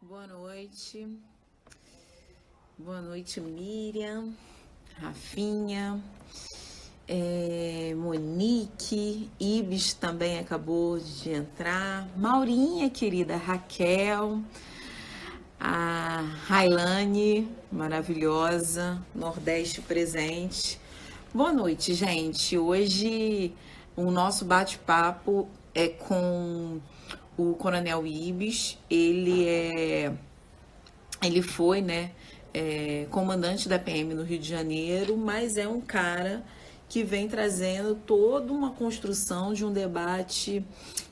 Boa noite. Boa noite, Miriam, Rafinha, Monique, Ibis também acabou de entrar, Maurinha, querida, Raquel, a Railane, maravilhosa, Nordeste presente. Boa noite, gente. Hoje o nosso bate-papo é com o Coronel Ibis. Ele foi, né, comandante da PM no Rio de Janeiro, mas é um cara que vem trazendo toda uma construção de um debate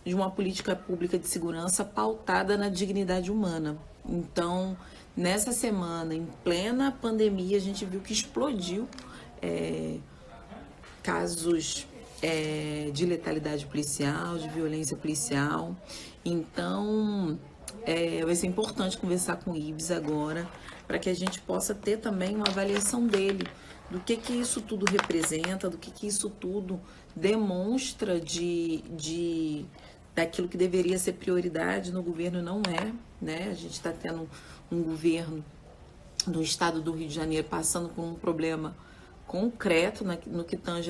de uma política pública de segurança pautada na dignidade humana. Então, nessa semana, em plena pandemia, a gente viu que explodiu casos de letalidade policial, de violência policial. Então, vai ser importante conversar com o Ibis agora, para que a gente possa ter também uma avaliação dele, do que isso tudo representa, do que isso tudo demonstra daquilo que deveria ser prioridade no governo não é, né? A gente está tendo um governo do estado do Rio de Janeiro passando por um problema concreto no que tange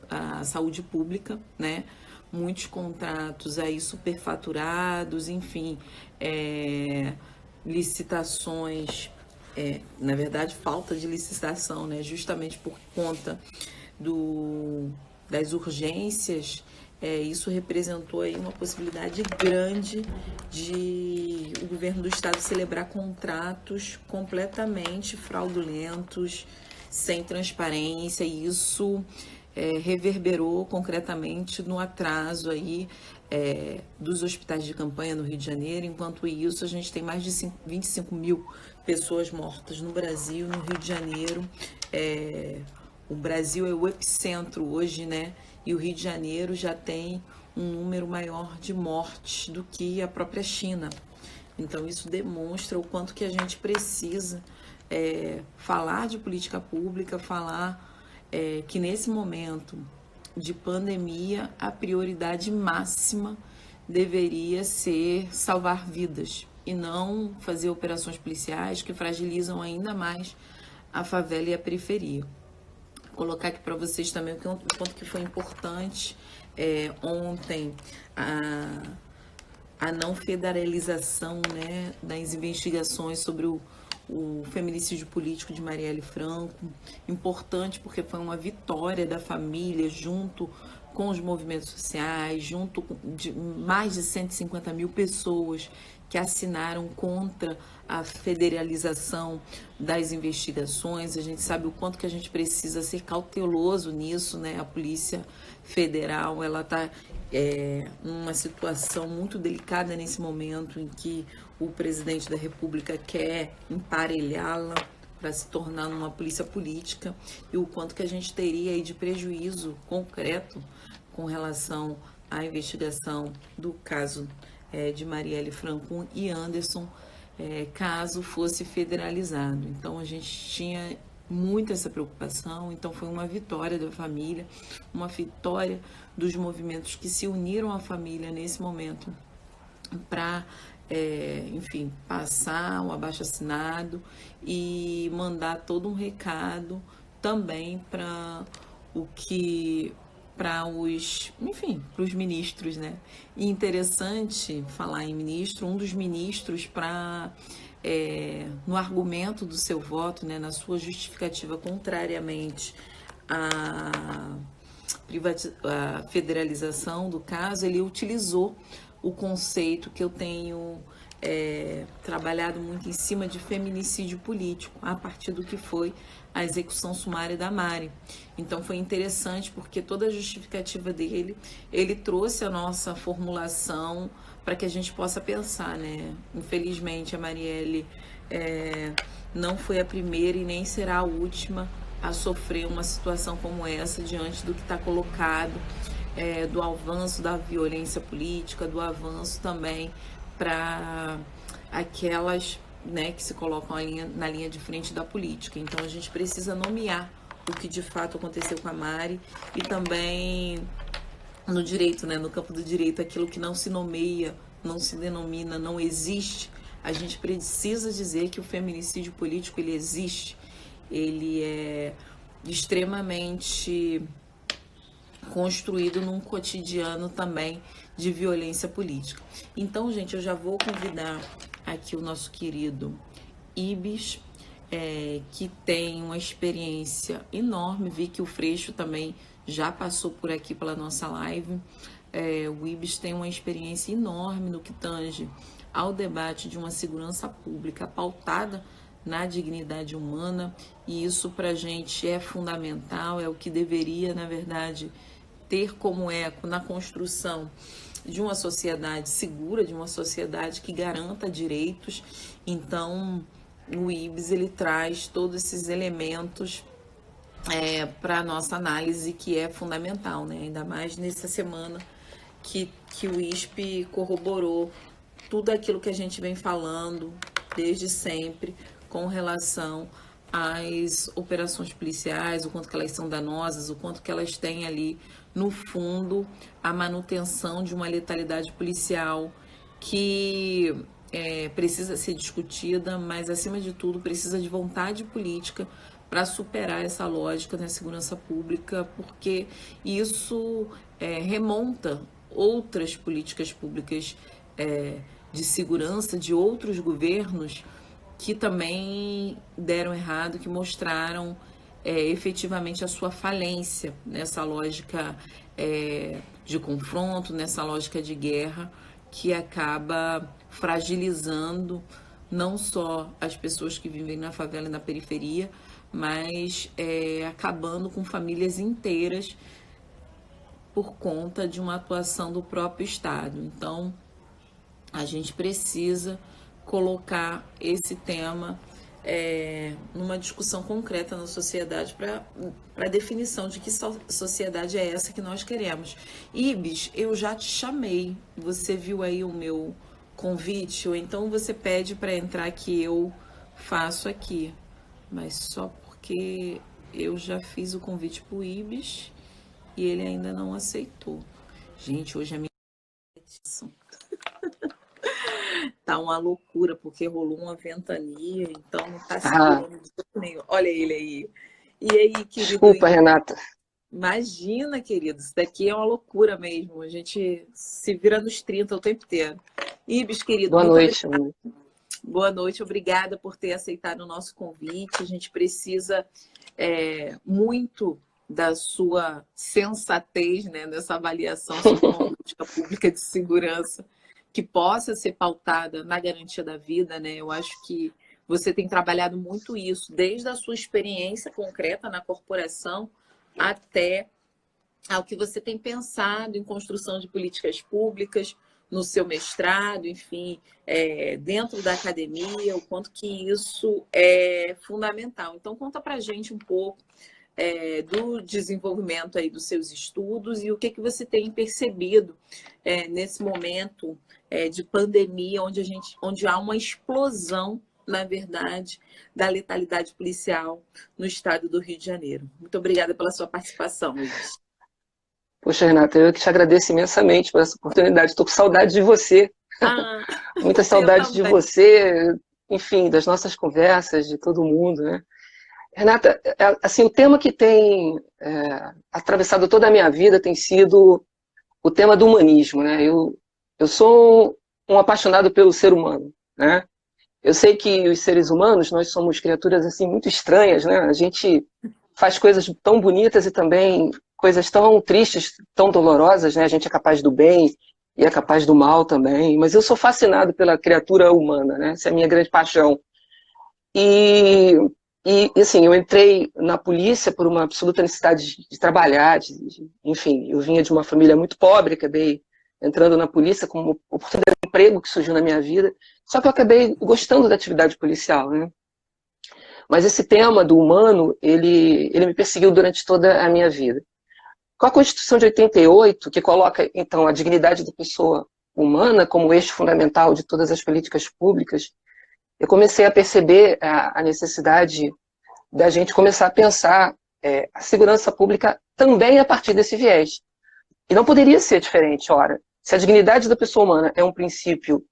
a saúde pública, né? Muitos contratos aí superfaturados, enfim, licitações, na verdade falta de licitação, né? Justamente por conta das urgências. Isso representou aí uma possibilidade grande de o governo do estado celebrar contratos completamente fraudulentos, sem transparência, e isso reverberou concretamente no atraso aí dos hospitais de campanha no Rio de Janeiro. Enquanto isso, a gente tem mais de 25 mil pessoas mortas no Brasil, no Rio de Janeiro. O Brasil é o epicentro hoje, né? E o Rio de Janeiro já tem um número maior de mortes do que a própria China. Então, isso demonstra o quanto que a gente precisa falar de política pública, falar que nesse momento de pandemia a prioridade máxima deveria ser salvar vidas e não fazer operações policiais que fragilizam ainda mais a favela e a periferia. Vou colocar aqui para vocês também o quanto que foi importante ontem a não federalização, né, das investigações sobre o feminicídio político de Marielle Franco. Importante porque foi uma vitória da família junto com os movimentos sociais, junto de mais de 150 mil pessoas que assinaram contra a federalização das investigações. A gente sabe o quanto que a gente precisa ser cauteloso nisso, né? A Polícia Federal, ela está numa situação muito delicada nesse momento em que o presidente da República quer emparelhá-la para se tornar uma polícia política, e o quanto que a gente teria aí de prejuízo concreto com relação à investigação do caso de Marielle Franco e Anderson, caso fosse federalizado. Então a gente tinha muito essa preocupação. Então foi uma vitória da família, uma vitória dos movimentos que se uniram à família nesse momento para enfim, passar um abaixo-assinado e mandar todo um recado também para os ministros, né? E interessante falar em ministro, um dos ministros no argumento do seu voto, né, na sua justificativa contrariamente à federalização do caso, ele utilizou o conceito que eu tenho trabalhado muito em cima de feminicídio político, a partir do que foi a execução sumária da Mari. Então foi interessante porque toda a justificativa dele, ele trouxe a nossa formulação para que a gente possa pensar, né? Infelizmente a Marielle não foi a primeira e nem será a última a sofrer uma situação como essa diante do que está colocado, do avanço da violência política, do avanço também para aquelas, né, que se colocam na linha de frente da política. Então a gente precisa nomear o que de fato aconteceu com a Mari, e também no direito, né, no campo do direito, aquilo que não se nomeia, não se denomina, não existe, a gente precisa dizer que o feminicídio político ele existe, ele é extremamente construído num cotidiano também de violência política. Então, gente, eu já vou convidar aqui o nosso querido Ibis, que tem uma experiência enorme. Vi que o Freixo também já passou por aqui pela nossa live. O Ibis tem uma experiência enorme no que tange ao debate de uma segurança pública pautada na dignidade humana, e isso para a gente é fundamental, é o que deveria, na verdade, ter como eco na construção de uma sociedade segura, de uma sociedade que garanta direitos. Então, o IBS ele traz todos esses elementos para a nossa análise, que é fundamental, né? Ainda mais nessa semana que o ISP corroborou tudo aquilo que a gente vem falando desde sempre com relação às operações policiais, o quanto que elas são danosas, o quanto que elas têm ali, no fundo, a manutenção de uma letalidade policial que precisa ser discutida, mas, acima de tudo, precisa de vontade política para superar essa lógica na segurança pública, porque isso remonta outras políticas públicas de segurança de outros governos que também deram errado, que mostraram efetivamente a sua falência nessa lógica de confronto, nessa lógica de guerra, que acaba fragilizando não só as pessoas que vivem na favela e na periferia, mas acabando com famílias inteiras por conta de uma atuação do próprio Estado. Então, a gente precisa colocar esse tema numa discussão concreta na sociedade para a definição de que sociedade é essa que nós queremos. Ibis, eu já te chamei, você viu aí o meu convite, ou então você pede para entrar que eu faço aqui, mas só porque eu já fiz o convite para o Ibis e ele ainda não aceitou. Gente, hoje é minha petição. Tá uma loucura, porque rolou uma ventania, então não tá segurando de jeito nenhum. Olha ele aí. E aí, querido? Desculpa, Renata. Imagina, querido, isso daqui é uma loucura mesmo. A gente se vira nos 30 o tempo inteiro. Ibis, querido, Boa noite. Boa noite, obrigada por ter aceitado o nosso convite. A gente precisa muito da sua sensatez, né, nessa avaliação sobre uma política pública de segurança que possa ser pautada na garantia da vida, né? Eu acho que você tem trabalhado muito isso, desde a sua experiência concreta na corporação até ao que você tem pensado em construção de políticas públicas, no seu mestrado, enfim, dentro da academia, o quanto que isso é fundamental. Então, conta pra gente um pouco do desenvolvimento aí dos seus estudos e o que você tem percebido nesse momento de pandemia, onde há uma explosão, na verdade, da letalidade policial no estado do Rio de Janeiro. Muito obrigada pela sua participação, Luiz. Poxa, Renata, eu que te agradeço imensamente por essa oportunidade. Estou com saudade de você. Muita saudade de você, enfim, das nossas conversas, de todo mundo, né? Renata, assim, o tema que tem atravessado toda a minha vida tem sido o tema do humanismo, né? Eu sou um apaixonado pelo ser humano, né? Eu sei que os seres humanos, nós somos criaturas assim muito estranhas, né? A gente faz coisas tão bonitas e também coisas tão tristes, tão dolorosas, né? A gente é capaz do bem e é capaz do mal também, mas eu sou fascinado pela criatura humana, né? Essa é a minha grande paixão. E assim, eu entrei na polícia por uma absoluta necessidade de trabalhar, enfim, eu vinha de uma família muito pobre, acabei entrando na polícia como uma oportunidade de emprego que surgiu na minha vida, só que eu acabei gostando da atividade policial, né? Mas esse tema do humano, ele me perseguiu durante toda a minha vida. Com a Constituição de 88, que coloca, então, a dignidade da pessoa humana como eixo fundamental de todas as políticas públicas, eu comecei a perceber a necessidade da gente começar a pensar a segurança pública também a partir desse viés. E não poderia ser diferente, ora. Se a dignidade da pessoa humana é um princípio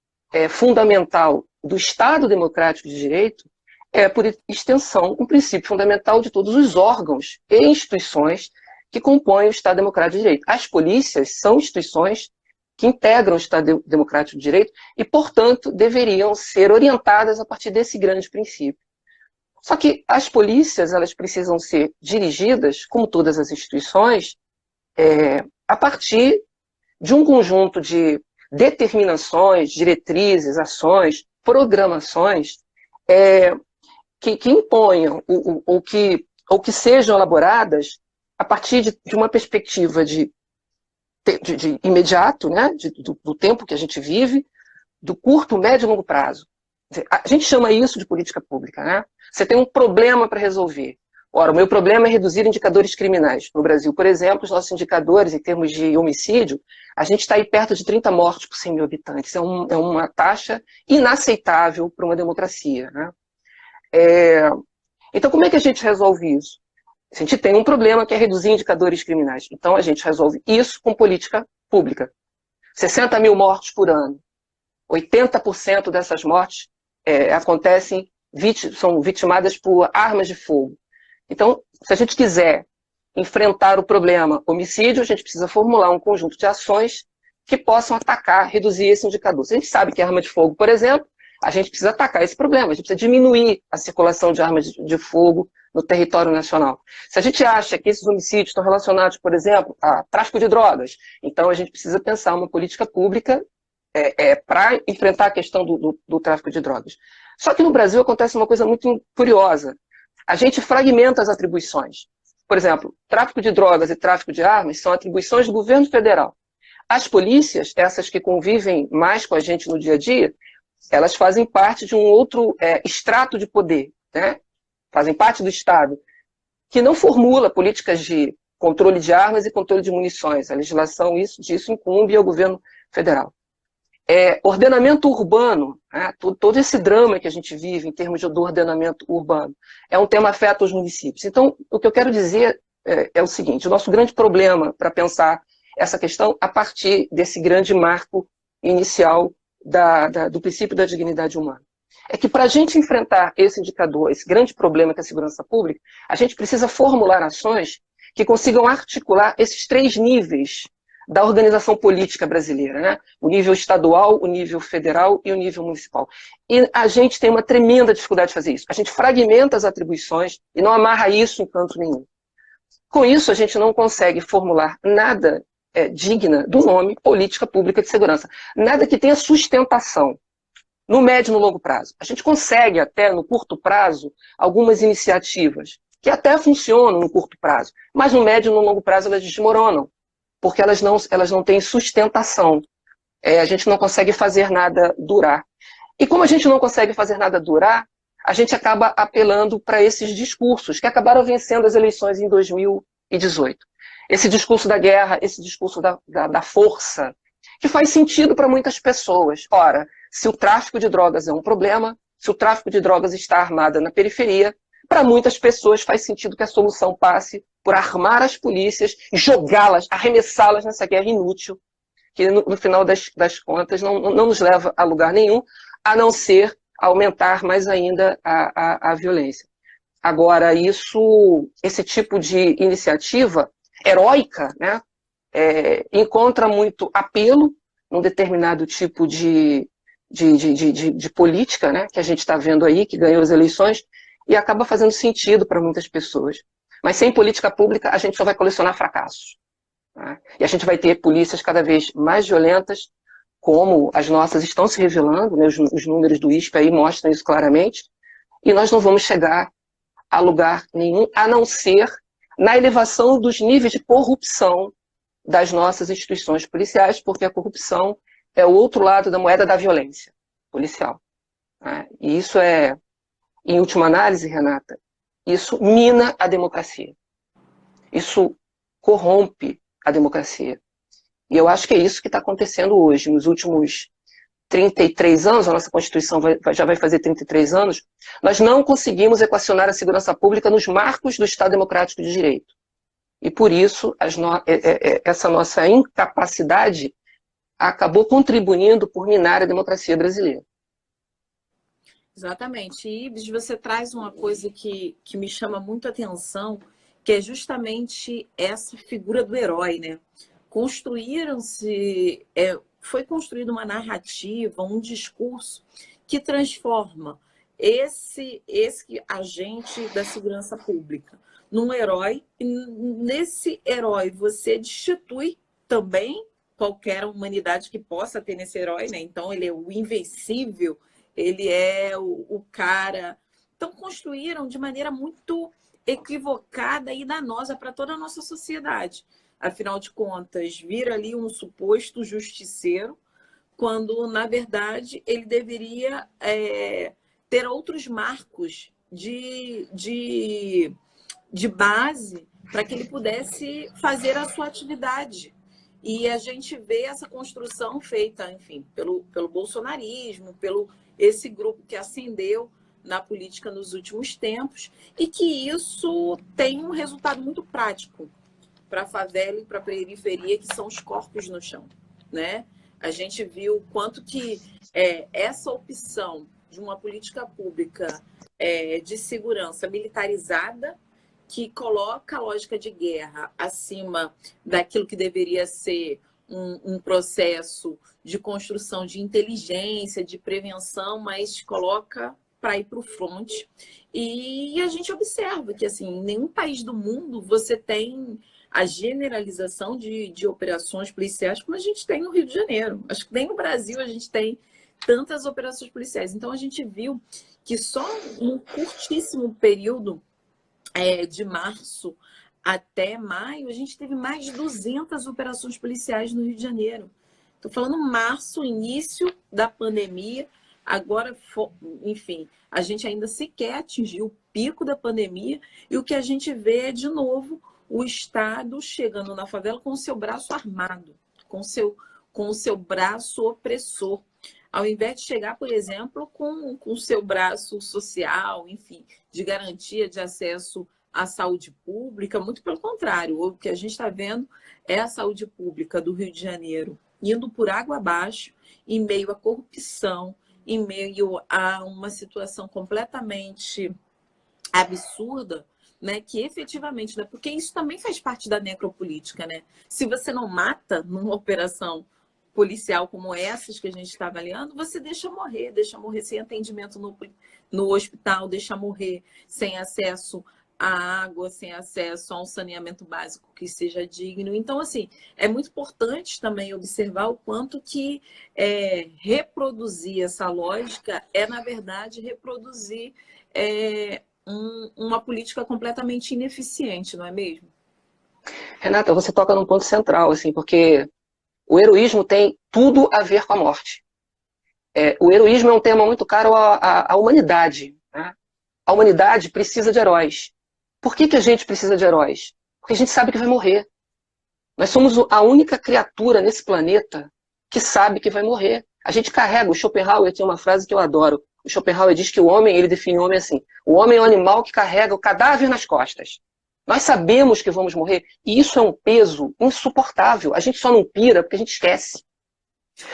fundamental do Estado Democrático de Direito é, por extensão, um princípio fundamental de todos os órgãos e instituições que compõem o Estado Democrático de Direito. As polícias são instituições que integram o Estado Democrático de Direito e, portanto, deveriam ser orientadas a partir desse grande princípio. Só que as polícias, elas precisam ser dirigidas, como todas as instituições, a partir de um conjunto de determinações, diretrizes, ações, programações que imponham ou que sejam elaboradas a partir de uma perspectiva de imediato, né, do tempo que a gente vive, do curto, médio e longo prazo. A gente chama isso de política pública, né? Você tem um problema para resolver. Ora, o meu problema é reduzir indicadores criminais. No Brasil, por exemplo, os nossos indicadores, em termos de homicídio, a gente está aí perto de 30 mortes por 100 mil habitantes. É uma taxa inaceitável para uma democracia, né? Então, como é que a gente resolve isso? A gente tem um problema que é reduzir indicadores criminais. Então, a gente resolve isso com política pública. 60 mil mortes por ano. 80% dessas mortes são vitimadas por armas de fogo. Então, se a gente quiser enfrentar o problema homicídio, a gente precisa formular um conjunto de ações que possam atacar, reduzir esse indicador. Se a gente sabe que é arma de fogo, por exemplo, a gente precisa atacar esse problema, a gente precisa diminuir a circulação de armas de fogo no território nacional. Se a gente acha que esses homicídios estão relacionados, por exemplo, a tráfico de drogas, então a gente precisa pensar uma política pública para enfrentar a questão do tráfico de drogas. Só que no Brasil acontece uma coisa muito curiosa. A gente fragmenta as atribuições. Por exemplo, tráfico de drogas e tráfico de armas são atribuições do governo federal. As polícias, essas que convivem mais com a gente no dia a dia, elas fazem parte de um outro extrato de poder, né? Fazem parte do Estado, que não formula políticas de controle de armas e controle de munições. A legislação disso incumbe ao governo federal. Ordenamento urbano, né? Todo esse drama que a gente vive em termos do ordenamento urbano, é um tema afeta os municípios. Então, o que eu quero dizer é o seguinte, o nosso grande problema para pensar essa questão a partir desse grande marco inicial do princípio da dignidade humana. É que para a gente enfrentar esse indicador, esse grande problema que é a segurança pública, a gente precisa formular ações que consigam articular esses 3 níveis da organização política brasileira, né? O nível estadual, o nível federal e o nível municipal. E a gente tem uma tremenda dificuldade de fazer isso. A gente fragmenta as atribuições e não amarra isso em canto nenhum. Com isso, a gente não consegue formular nada digna do nome política pública de segurança. Nada que tenha sustentação no médio e no longo prazo. A gente consegue até, no curto prazo, algumas iniciativas que até funcionam no curto prazo, mas no médio e no longo prazo elas desmoronam, porque elas não têm sustentação. A gente não consegue fazer nada durar. E como a gente não consegue fazer nada durar, a gente acaba apelando para esses discursos que acabaram vencendo as eleições em 2018. Esse discurso da guerra, esse discurso da força, que faz sentido para muitas pessoas. Ora, se o tráfico de drogas é um problema, se o tráfico de drogas está armado na periferia, para muitas pessoas faz sentido que a solução passe por armar as polícias, jogá-las, arremessá-las nessa guerra inútil, que no final das contas não nos leva a lugar nenhum, a não ser aumentar mais ainda a violência. Agora, esse tipo de iniciativa heróica, né, encontra muito apelo num determinado tipo de política, né, que a gente está vendo aí, que ganhou as eleições, e acaba fazendo sentido para muitas pessoas. Mas sem política pública, a gente só vai colecionar fracassos. Né? E a gente vai ter polícias cada vez mais violentas, como as nossas estão se revelando, né? Os números do ISP aí mostram isso claramente, e nós não vamos chegar a lugar nenhum, a não ser na elevação dos níveis de corrupção das nossas instituições policiais, porque a corrupção é o outro lado da moeda da violência policial. Né? E isso em última análise, Renata, isso mina a democracia. Isso corrompe a democracia. E eu acho que é isso que está acontecendo hoje. Nos últimos 33 anos, a nossa Constituição já vai fazer 33 anos, nós não conseguimos equacionar a segurança pública nos marcos do Estado Democrático de Direito. E por isso, essa nossa incapacidade acabou contribuindo por minar a democracia brasileira. Exatamente. E Ibis, você traz uma coisa que me chama muito a atenção, que é justamente essa figura do herói, né? Foi construída uma narrativa, um discurso que transforma esse agente da segurança pública num herói, e nesse herói você destitui também qualquer humanidade que possa ter nesse herói, né? Então ele é o invencível, ele é o cara. Então construíram de maneira muito equivocada e danosa para toda a nossa sociedade. Afinal de contas, vira ali um suposto justiceiro, quando, na verdade, ele deveria ter outros marcos de base para que ele pudesse fazer a sua atividade. E a gente vê essa construção feita, enfim, pelo bolsonarismo, pelo esse grupo que ascendeu na política nos últimos tempos, e que isso tem um resultado muito prático para a favela e para a periferia, que são os corpos no chão, né? A gente viu quanto que essa opção de uma política pública de segurança militarizada, que coloca a lógica de guerra acima daquilo que deveria ser um processo de construção de inteligência, de prevenção, mas coloca para ir para o front. E a gente observa que, assim, em nenhum país do mundo você tem a generalização de operações policiais como a gente tem no Rio de Janeiro. Acho que nem no Brasil a gente tem tantas operações policiais. Então, a gente viu que só num curtíssimo período de março até maio, a gente teve mais de 200 operações policiais no Rio de Janeiro. Estou falando março, início da pandemia. Agora, enfim, a gente ainda sequer atingiu o pico da pandemia, e o que a gente vê é, de novo, o Estado chegando na favela com o seu braço armado, com o seu braço opressor, ao invés de chegar, por exemplo, com o seu braço social, enfim, de garantia de acesso à saúde pública. Muito pelo contrário, o que a gente está vendo é a saúde pública do Rio de Janeiro indo por água abaixo, em meio à corrupção, em meio a uma situação completamente absurda, né, que efetivamente, né, porque isso também faz parte da necropolítica, né? Se você não mata numa operação policial como essas que a gente está avaliando, você deixa morrer sem atendimento no hospital, deixa morrer sem acesso à água, sem acesso a um saneamento básico que seja digno. Então, assim, é muito importante também observar o quanto que reproduzir essa lógica na verdade, reproduzir uma política completamente ineficiente, não é mesmo? Renata, você toca num ponto central, assim, porque o heroísmo tem tudo a ver com a morte. O heroísmo é um tema muito caro à humanidade, né? A humanidade precisa de heróis. Por que a gente precisa de heróis? Porque a gente sabe que vai morrer. Nós somos a única criatura nesse planeta que sabe que vai morrer. A gente carrega. O Schopenhauer tem uma frase que eu adoro. O Schopenhauer diz que o homem, ele define o homem assim: o homem é um animal que carrega o cadáver nas costas. Nós sabemos que vamos morrer, e isso é um peso insuportável. A gente só não pira porque a gente esquece.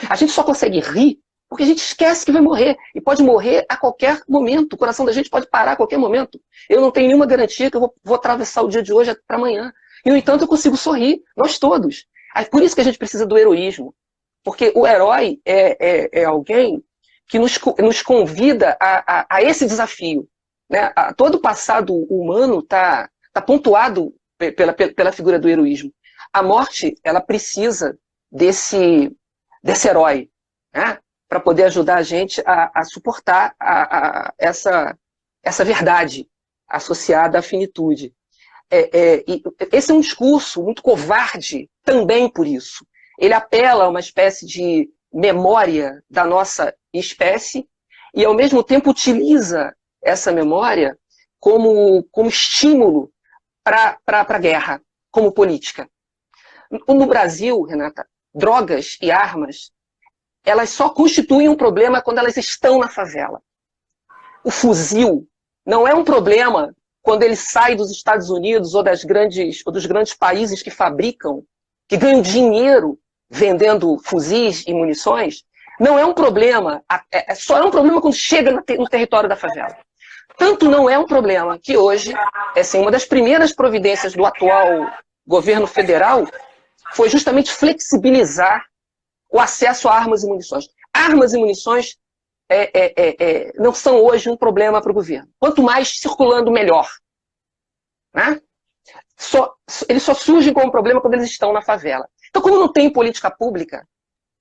A gente só consegue rir porque a gente esquece que vai morrer. E pode morrer a qualquer momento. O coração da gente pode parar a qualquer momento. Eu não tenho nenhuma garantia que eu vou atravessar o dia de hoje para amanhã. E, no entanto, eu consigo sorrir. Nós todos. É por isso que a gente precisa do heroísmo. Porque o herói é alguém que nos convida a esse desafio, né? Todo o passado humano está pontuado pela figura do heroísmo. A morte, ela precisa desse herói, né? Para poder ajudar a gente a suportar essa verdade associada à finitude. Esse é um discurso muito covarde também por isso. Ele apela a uma espécie de memória da nossa espécie e, ao mesmo tempo, utiliza essa memória como estímulo para a guerra, como política. No Brasil, Renata, drogas e armas, elas só constituem um problema quando elas estão na favela. O fuzil não é um problema quando ele sai dos Estados Unidos ou dos grandes países que fabricam, que ganham dinheiro vendendo fuzis e munições. Não é um problema, só é um problema quando chega no território da favela. Tanto não é um problema que hoje, assim, uma das primeiras providências do atual governo federal foi justamente flexibilizar o acesso a armas e munições. Armas e munições não são hoje um problema para o governo. Quanto mais circulando, melhor. Né? Eles só surgem como problema quando eles estão na favela. Então, como não tem política pública,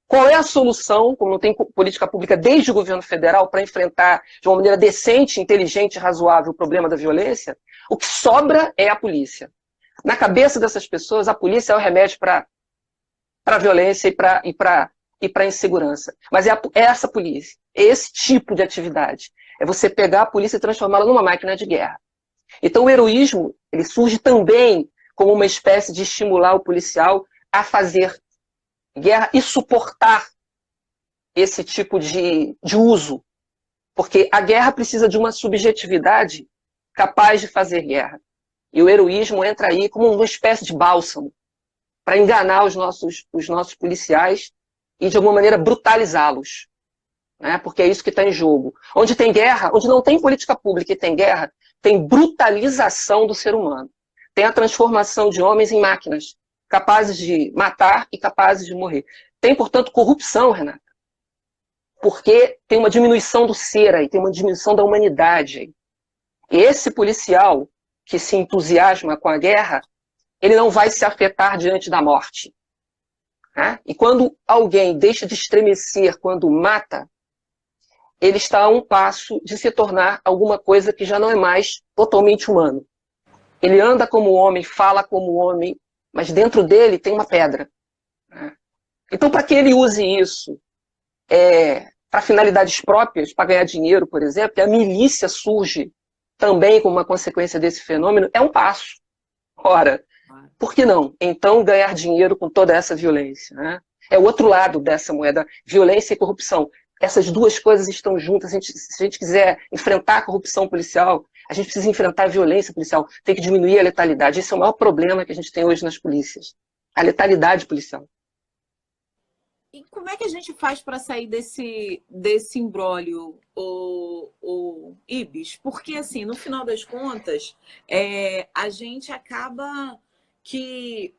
qual é a solução, como não tem política pública desde o governo federal para enfrentar de uma maneira decente, inteligente e razoável o problema da violência? O que sobra é a polícia. Na cabeça dessas pessoas, a polícia é o remédio para a violência e para a insegurança. Mas é essa polícia, é esse tipo de atividade. É você pegar a polícia e transformá-la numa máquina de guerra. Então o heroísmo, ele surge também como uma espécie de estimular o policial a fazer guerra e suportar esse tipo de uso. Porque a guerra precisa de uma subjetividade capaz de fazer guerra. E o heroísmo entra aí como uma espécie de bálsamo para enganar os nossos policiais e, de alguma maneira, brutalizá-los. Né? Porque é isso que está em jogo. Onde tem guerra, onde não tem política pública e tem guerra, tem brutalização do ser humano. Tem a transformação de homens em máquinas, capazes de matar e capazes de morrer. Tem, portanto, corrupção, Renata. Porque tem uma diminuição do ser aí, tem uma diminuição da humanidade aí. E esse policial que se entusiasma com a guerra, ele não vai se afetar diante da morte. Né? E quando alguém deixa de estremecer quando mata, ele está a um passo de se tornar alguma coisa que já não é mais totalmente humano. Ele anda como homem, fala como homem, mas dentro dele tem uma pedra. Né? Então, para que ele use isso para finalidades próprias, para ganhar dinheiro, por exemplo, e a milícia surge também como uma consequência desse fenômeno, é um passo. Ora, por que não? Então, ganhar dinheiro com toda essa violência. Né? É o outro lado dessa moeda, violência e corrupção. Essas duas coisas estão juntas. Se a gente quiser enfrentar a corrupção policial, a gente precisa enfrentar a violência policial. Tem que diminuir a letalidade. Esse é o maior problema que a gente tem hoje nas polícias. A letalidade policial. E como é que a gente faz para sair desse imbróglio, o Ibis? Porque, assim, no final das contas, a gente acaba que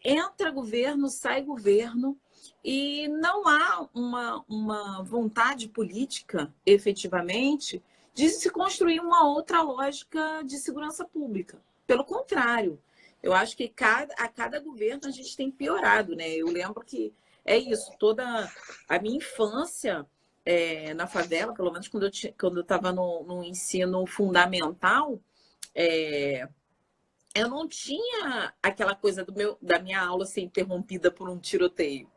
entra governo, sai governo, e não há uma vontade política, efetivamente, de se construir uma outra lógica de segurança pública. Pelo contrário, eu acho que a cada governo a gente tem piorado, né? Eu lembro que é isso, toda a minha infância na favela, pelo menos quando eu estava no ensino fundamental, eu não tinha aquela coisa da minha aula ser interrompida por um tiroteio,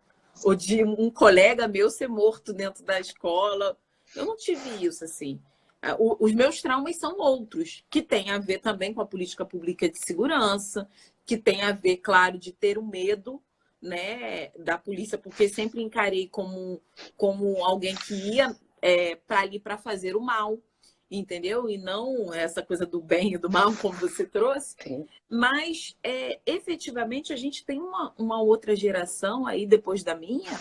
ou de um colega meu ser morto dentro da escola. Eu não tive isso, assim. Os meus traumas são outros, que têm a ver também com a política pública de segurança, que tem a ver, claro, de ter o medo, né, da polícia, porque sempre encarei como alguém que ia para ali para fazer o mal, entendeu? E não essa coisa do bem e do mal, como você trouxe. Sim. Mas, efetivamente, a gente tem uma outra geração aí, depois da minha,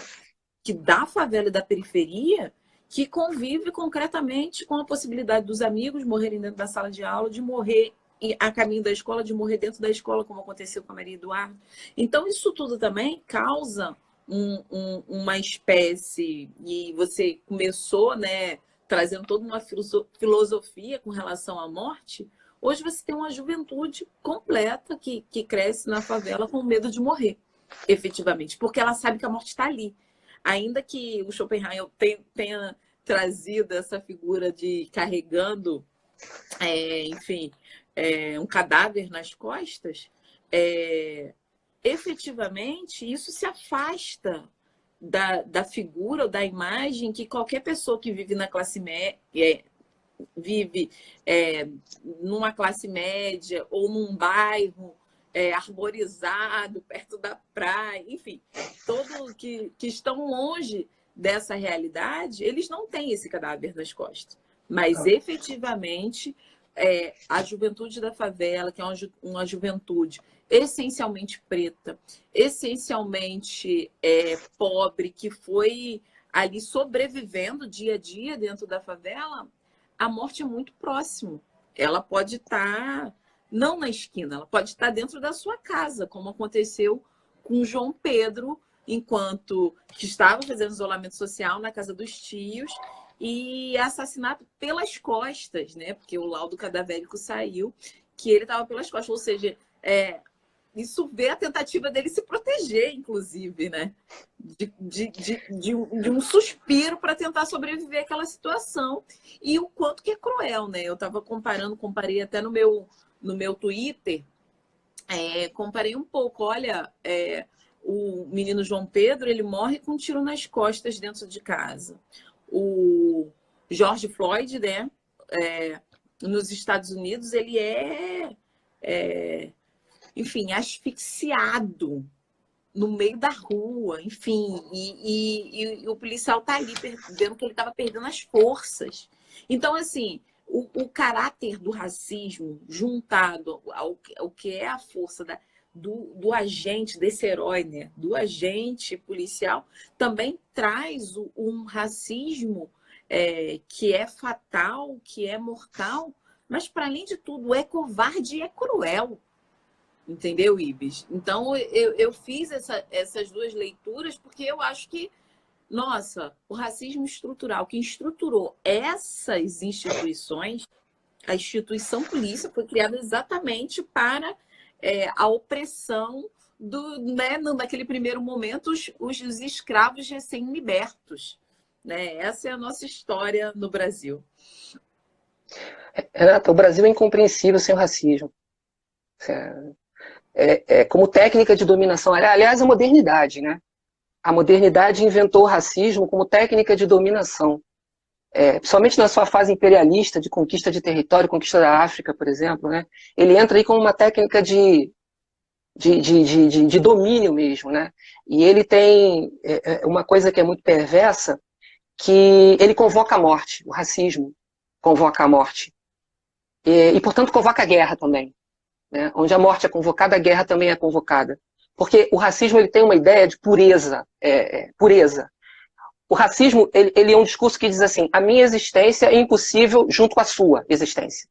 que da favela e da periferia, que convive concretamente com a possibilidade dos amigos morrerem dentro da sala de aula, de morrer a caminho da escola, de morrer dentro da escola, como aconteceu com a Maria Eduarda. Então, isso tudo também causa uma espécie, e você começou, né, trazendo toda uma filosofia com relação à morte. Hoje você tem uma juventude completa que cresce na favela com medo de morrer, efetivamente, porque ela sabe que a morte está ali. Ainda que o Schopenhauer tenha trazido essa figura de carregando, enfim, um cadáver nas costas, efetivamente isso se afasta da figura ou da imagem que qualquer pessoa que vive na classe média, vive numa classe média ou num bairro arborizado, perto da praia, enfim, todos que estão longe dessa realidade, eles não têm esse cadáver nas costas. Mas, efetivamente, a juventude da favela, que é uma juventude essencialmente preta, essencialmente pobre, que foi ali sobrevivendo dia a dia dentro da favela, a morte é muito próximo. Ela pode estar, não na esquina, ela pode estar dentro da sua casa, como aconteceu com João Pedro, enquanto estava fazendo isolamento social na casa dos tios, e assassinado pelas costas, né? Porque o laudo cadavérico saiu, que ele estava pelas costas, ou seja, isso vê a tentativa dele se proteger, inclusive, né? De um suspiro para tentar sobreviver àquela situação. E o quanto que é cruel, né? Eu estava comparei até no meu Twitter, comparei um pouco. Olha, o menino João Pedro, ele morre com um tiro nas costas dentro de casa. O George Floyd, né? Nos Estados Unidos, ele enfim, asfixiado no meio da rua, enfim, e o policial tá ali vendo que ele estava perdendo as forças. Então, assim, o caráter do racismo juntado ao que é a força do agente, desse herói, né, do agente policial, também traz um racismo que é fatal, que é mortal, mas, para além de tudo, é covarde e é cruel. Entendeu, Ibis? Então, eu fiz essas duas leituras porque eu acho que, nossa, o racismo estrutural, quem estruturou essas instituições, a instituição polícia foi criada exatamente para a opressão né, naquele primeiro momento, os escravos recém-libertos. Né? Essa é a nossa história no Brasil. Renata, o Brasil é incompreensível sem o racismo. Como técnica de dominação. Aliás, a modernidade, né? A modernidade inventou o racismo como técnica de dominação. Principalmente na sua fase imperialista, de conquista de território, conquista da África, por exemplo, né? Ele entra aí como uma técnica de domínio mesmo, né? E ele tem uma coisa que é muito perversa, que ele convoca a morte, o racismo convoca a morte. E portanto, convoca a guerra também. Né? Onde a morte é convocada, a guerra também é convocada. Porque o racismo ele tem uma ideia de pureza. Pureza. O racismo ele é um discurso que diz assim, a minha existência é impossível junto com a sua existência.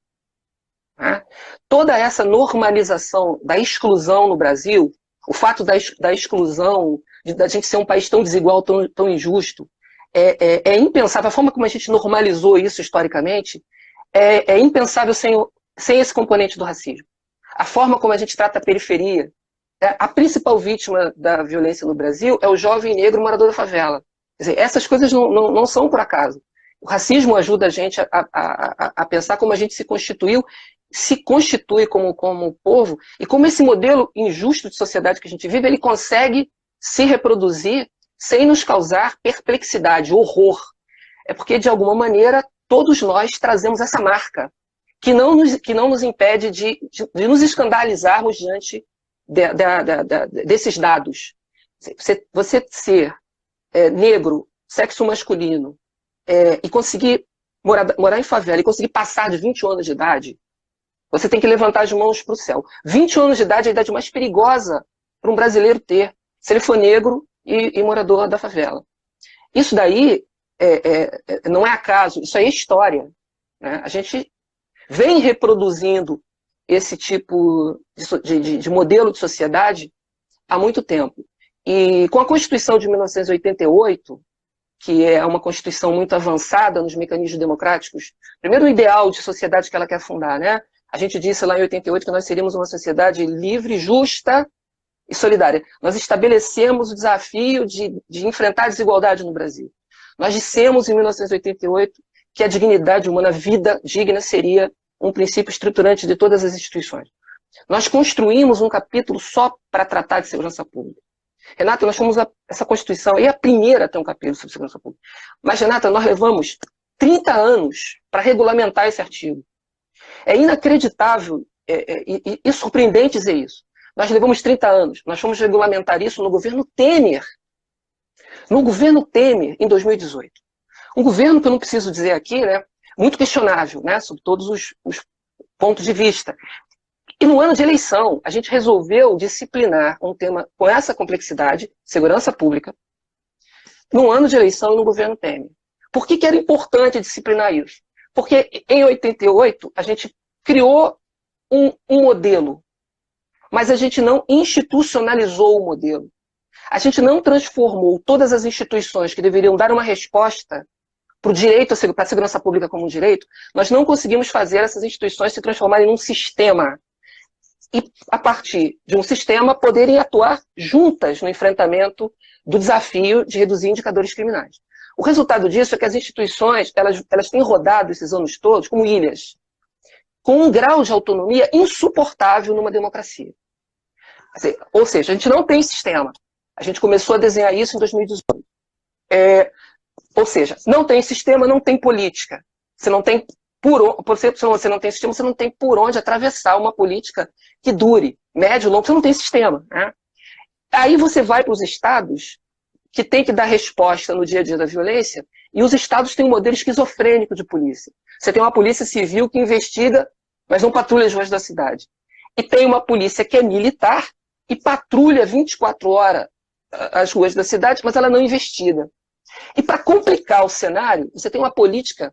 Né? Toda essa normalização da exclusão no Brasil, o fato da exclusão, da gente ser um país tão desigual, tão injusto, é impensável. A forma como a gente normalizou isso historicamente é impensável sem esse componente do racismo. A forma como a gente trata a periferia. A principal vítima da violência no Brasil é o jovem negro morador da favela. Quer dizer, essas coisas não são por acaso. O racismo ajuda a gente a pensar como a gente se constitui como povo, e como esse modelo injusto de sociedade que a gente vive, ele consegue se reproduzir sem nos causar perplexidade, horror. É porque, de alguma maneira, todos nós trazemos essa marca, que não nos impede de nos escandalizarmos diante desses dados. Você ser negro, sexo masculino, e conseguir morar em favela, e conseguir passar de 20 anos de idade, você tem que levantar as mãos para o céu. 20 anos de idade é a idade mais perigosa para um brasileiro ter, se ele for negro e morador da favela. Isso daí não é acaso, isso aí é história. Né? A gente vem reproduzindo esse tipo de modelo de sociedade há muito tempo. E com a Constituição de 1988, que é uma Constituição muito avançada nos mecanismos democráticos, primeiro o ideal de sociedade que ela quer fundar, né? A gente disse lá em 88 que nós seríamos uma sociedade livre, justa e solidária. Nós estabelecemos o desafio de enfrentar a desigualdade no Brasil. Nós dissemos em 1988 que a dignidade humana, a vida digna, seria um princípio estruturante de todas as instituições. Nós construímos um capítulo só para tratar de segurança pública. Renata, nós fomos essa Constituição, e a primeira a ter um capítulo sobre segurança pública. Mas, Renata, nós levamos 30 anos para regulamentar esse artigo. É inacreditável e surpreendente dizer isso. Nós levamos 30 anos. Nós fomos regulamentar isso no governo Temer. No governo Temer, em 2018. Um governo que eu não preciso dizer aqui, né, muito questionável, né, sob todos os pontos de vista. E no ano de eleição, a gente resolveu disciplinar um tema com essa complexidade, segurança pública, no ano de eleição e no governo Temer. Por que era importante disciplinar isso? Porque em 88 a gente criou um modelo, mas a gente não institucionalizou o modelo. A gente não transformou todas as instituições que deveriam dar uma resposta para o direito, para a segurança pública como um direito, nós não conseguimos fazer essas instituições se transformarem num sistema. E, a partir de um sistema, poderem atuar juntas no enfrentamento do desafio de reduzir indicadores criminais. O resultado disso é que as instituições elas têm rodado esses anos todos como ilhas, com um grau de autonomia insuportável numa democracia. Ou seja, a gente não tem sistema. A gente começou a desenhar isso em 2018. Ou seja, não tem sistema, não tem política. Você não tem você não tem sistema, você não tem por onde atravessar uma política que dure, médio, longo, você não tem sistema. Né? Aí você vai para os estados que tem que dar resposta no dia a dia da violência, e os estados têm um modelo esquizofrênico de polícia. Você tem uma polícia civil que investiga, mas não patrulha as ruas da cidade. E tem uma polícia que é militar e patrulha 24 horas as ruas da cidade, mas ela não investiga. E para complicar o cenário, você tem uma política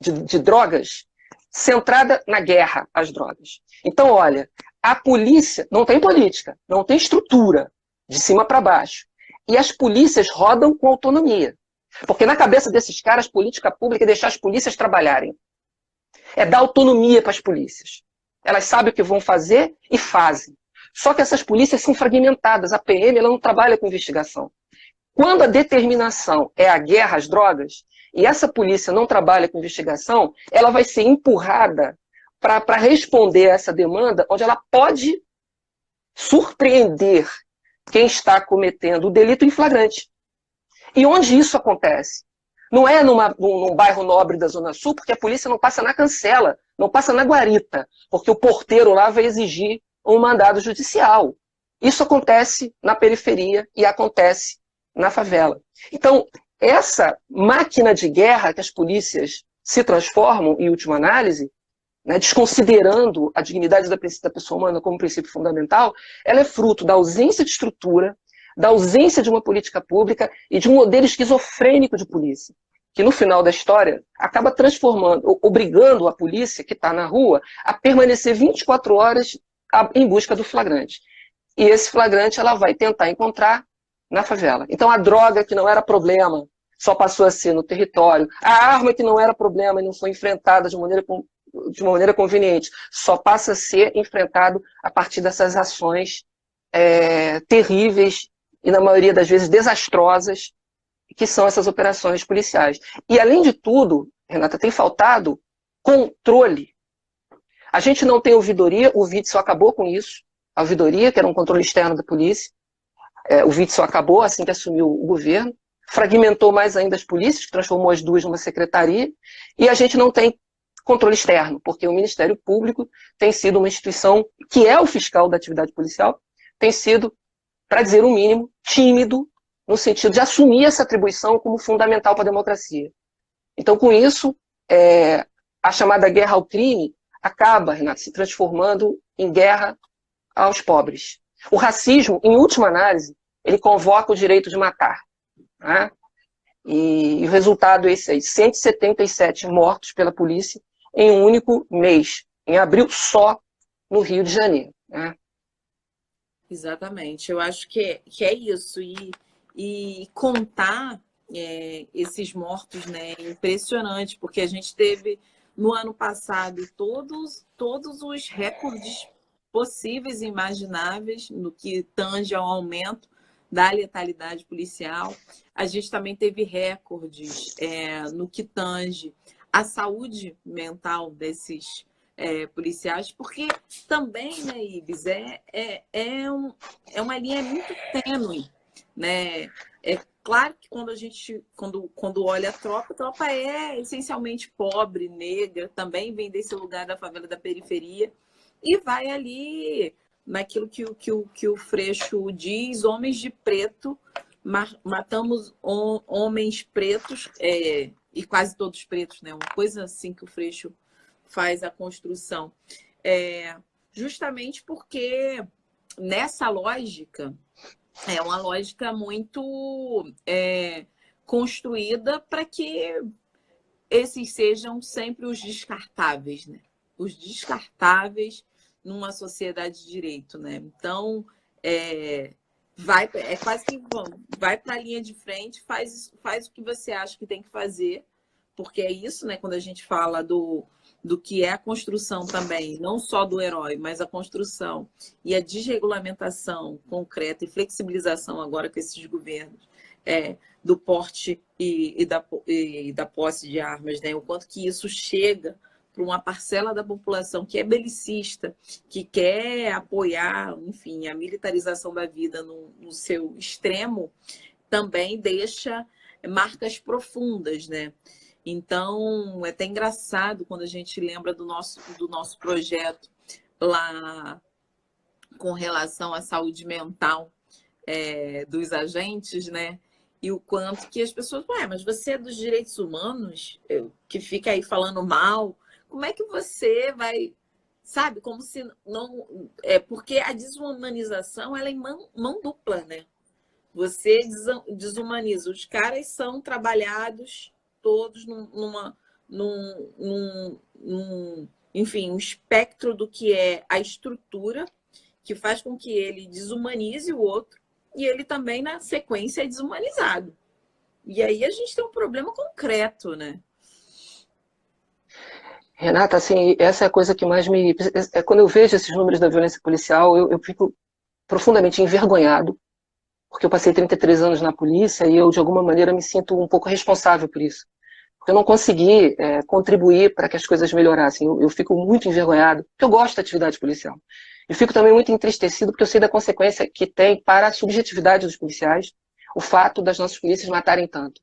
de drogas centrada na guerra às drogas. Então, olha, a polícia não tem política, não tem estrutura, de cima para baixo. E as polícias rodam com autonomia. Porque na cabeça desses caras, política pública é deixar as polícias trabalharem. É dar autonomia para as polícias. Elas sabem o que vão fazer e fazem. Só que essas polícias são fragmentadas. A PM ela não trabalha com investigação. Quando a determinação é a guerra às drogas, e essa polícia não trabalha com investigação, ela vai ser empurrada para responder a essa demanda, onde ela pode surpreender quem está cometendo o delito em flagrante. E onde isso acontece? Não é num bairro nobre da Zona Sul, porque a polícia não passa na cancela, não passa na guarita, porque o porteiro lá vai exigir um mandado judicial. Isso acontece na periferia e acontece na favela. Então, essa máquina de guerra que as polícias se transformam, em última análise, né, desconsiderando a dignidade da pessoa humana como princípio fundamental, ela é fruto da ausência de estrutura, da ausência de uma política pública e de um modelo esquizofrênico de polícia, que no final da história acaba transformando, obrigando a polícia que está na rua a permanecer 24 horas em busca do flagrante. E esse flagrante ela vai tentar encontrar na favela. Então a droga que não era problema só passou a ser no território. A arma que não era problema e não foi enfrentada de uma maneira conveniente só passa a ser enfrentado a partir dessas ações terríveis e, na maioria das vezes, desastrosas, que são essas operações policiais. E, além de tudo, Renata, tem faltado controle. A gente não tem ouvidoria, o Witzel acabou com isso. A ouvidoria, que era um controle externo da polícia, o Witzel acabou assim que assumiu o governo, fragmentou mais ainda as polícias, transformou as duas numa secretaria, e a gente não tem controle externo, porque o Ministério Público tem sido uma instituição que é o fiscal da atividade policial, tem sido, para dizer o mínimo, tímido, no sentido de assumir essa atribuição como fundamental para a democracia. Então, com isso, a chamada guerra ao crime acaba, Renato, se transformando em guerra aos pobres. O racismo, em última análise, ele convoca o direito de matar. Né? E o resultado é esse aí, 177 mortos pela polícia em um único mês, em abril, só no Rio de Janeiro. Né? Exatamente, eu acho que é isso, e contar esses mortos, né, é impressionante, porque a gente teve no ano passado todos os recordes possíveis e imagináveis no que tange ao aumento da letalidade policial. A gente também teve recordes no que tange à saúde mental desses policiais, porque também, né, Ibis, é uma linha muito tênue, né? É claro que quando olha a tropa é essencialmente pobre, negra, também vem desse lugar da favela, da periferia, e vai ali naquilo que o Freixo diz, homens de preto, matamos homens pretos, e quase todos pretos, né? Uma coisa assim que o Freixo faz a construção. Justamente porque nessa lógica, é uma lógica muito construída para que esses sejam sempre os descartáveis, né? Os descartáveis numa sociedade de direito, né? Então, é quase que vai para a linha de frente, faz o que você acha que tem que fazer, porque é isso, né? Quando a gente fala do que é a construção também, não só do herói, mas a construção e a desregulamentação concreta e flexibilização agora com esses governos do porte e da posse de armas, né? O quanto que isso chega para uma parcela da população que é belicista, que quer apoiar, enfim, a militarização da vida no seu extremo, também deixa marcas profundas, né? Então, é até engraçado quando a gente lembra do nosso projeto lá com relação à saúde mental dos agentes, né? E o quanto que as pessoas, mas você é dos direitos humanos, que fica aí falando mal, como é que você vai, sabe? Como se não... porque a desumanização, ela é em mão dupla, né? Você desumaniza. Os caras são trabalhados todos enfim, um espectro do que é a estrutura, que faz com que ele desumanize o outro, e ele também, na sequência, é desumanizado. E aí a gente tem um problema concreto, né? Renata, assim, essa é a coisa que mais me... Quando eu vejo esses números da violência policial, eu fico profundamente envergonhado, porque eu passei 33 anos na polícia e eu, de alguma maneira, me sinto um pouco responsável por isso. Porque eu não consegui contribuir para que as coisas melhorassem. Eu fico muito envergonhado, porque eu gosto da atividade policial. Eu fico também muito entristecido, porque eu sei da consequência que tem para a subjetividade dos policiais o fato das nossas polícias matarem tanto.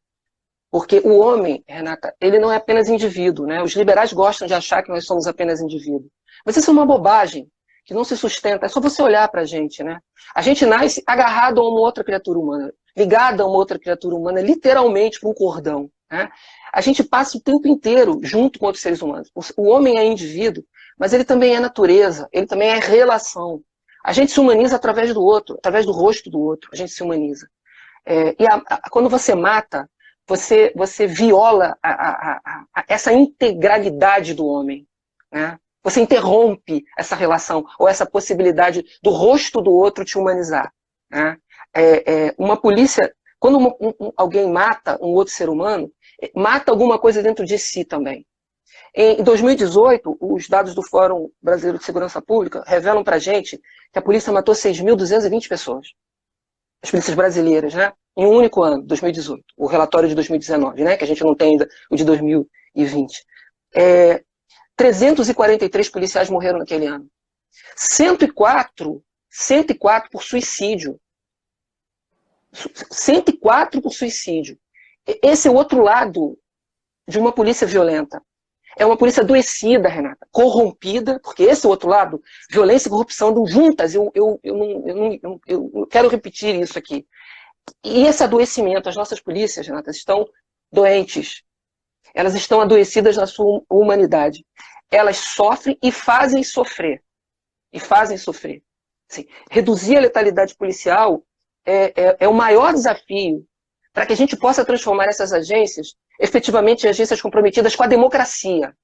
Porque o homem, Renata, ele não é apenas indivíduo, né? Os liberais gostam de achar que nós somos apenas indivíduo. Mas isso é uma bobagem, que não se sustenta. É só você olhar para a gente, né? A gente nasce agarrado a uma outra criatura humana, ligado a uma outra criatura humana, literalmente por um cordão, né? A gente passa o tempo inteiro junto com outros seres humanos. O homem é indivíduo, mas ele também é natureza, ele também é relação. A gente se humaniza através do outro, através do rosto do outro, a gente se humaniza. Quando você mata, você viola essa integralidade do homem, né? Você interrompe essa relação, ou essa possibilidade do rosto do outro te humanizar, né? Uma polícia, quando alguém mata um outro ser humano, mata alguma coisa dentro de si também. Em 2018, os dados do Fórum Brasileiro de Segurança Pública revelam para a gente que a polícia matou 6.220 pessoas. As polícias brasileiras, né? Em um único ano, 2018. O relatório de 2019, né? Que a gente não tem ainda o de 2020. 343 policiais morreram naquele ano. 104 por suicídio. 104 por suicídio. Esse é o outro lado de uma polícia violenta. É uma polícia adoecida, Renata, corrompida, porque esse é o outro lado, violência e corrupção andam juntas, eu quero repetir isso aqui. E esse adoecimento, as nossas polícias, Renata, estão doentes, elas estão adoecidas na sua humanidade. Elas sofrem e fazem sofrer. Assim, reduzir a letalidade policial é o maior desafio para que a gente possa transformar essas agências efetivamente em agências comprometidas com a democracia.